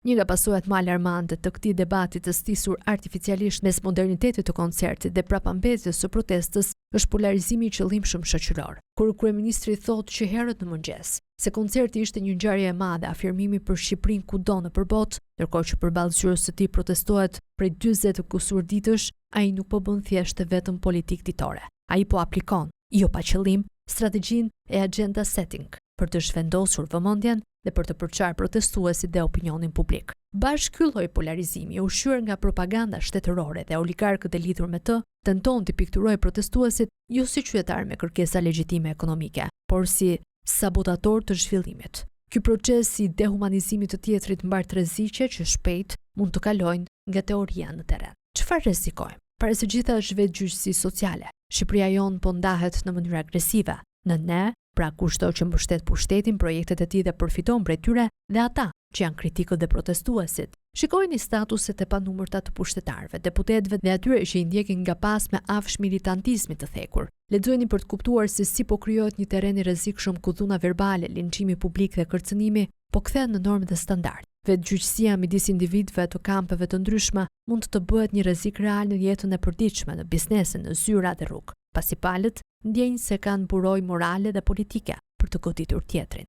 Një nga pasojat më alarmante të këtij debati të stisur artificialisht mes modernitetit të koncertit dhe prapambetjes së protestës është polarizimi i qëllimshëm shoqëror. Kur kryeministri thotë që herët në mëngjes se koncerti ishte një ngjarje e madhe, afirmimi për Shqipërinë kudo nëpër botë, ndërkohë që përballë zyrës së tij protestohet prej 40 kusur ditësh, ai nuk po bën thjesht vetëm politikë ditore. Ai po aplikon, jo pa qëllim, strategjinë e agenda setting për të zhvendosur vëmendjen dhe për të përçarë protestuesit dhe opinionin publik. Bashkë ky lloj polarizimi, ushqyer nga propaganda shtetërore dhe oligarkët e lidhur me të, tenton të pikturojë protestuesit jo si qytetarë me kërkesa legjitime ekonomike, por si sabotator të zhvillimit. Ky proces i dehumanizimit të tjetrit mbar rreziqe që shpejt mund të kalojnë nga teoria në terren. Çfarë rrezikojmë? Para së gjitha është vetgjyqësi sociale. Shqipëria jon po ndahet në mënyrë agresive. Në ne, pra kushto që mbështet pushtetin, projektet e tij dhe përfiton prej tyre, dhe ata që janë kritikët dhe protestuesit. Shikojeni statuset e panumërta të pushtetarëve, deputetëve dhe atyre që i ndjekin nga pas me afsh militantizmi të thekur. Lexojeni për të kuptuar se si po krijohet një terren i rrezikshëm ku dhuna verbale, linçimi publik dhe kërcënimi po kthehen në normë dhe standard. Vetgjyqësia midis individëve të kampeve të ndryshme mund të bëhet një rrezik real në jetën e përditshme, në biznesin, në zyra dhe rrugë, pasi palët ndjejnë se kanë buroj morale dhe politike për të goditur tjetrin.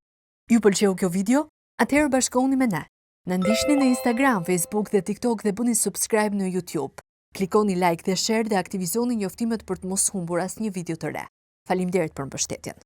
Ju pëlqeu kjo video? Atëherë bashkohuni me ne. Na ndiqni në Instagram, Facebook dhe TikTok dhe bëni subscribe në YouTube. Klikoni like dhe share dhe aktivizoni njoftimet për të mos humbur asnjë video të re. Faleminderit për mbështetjen.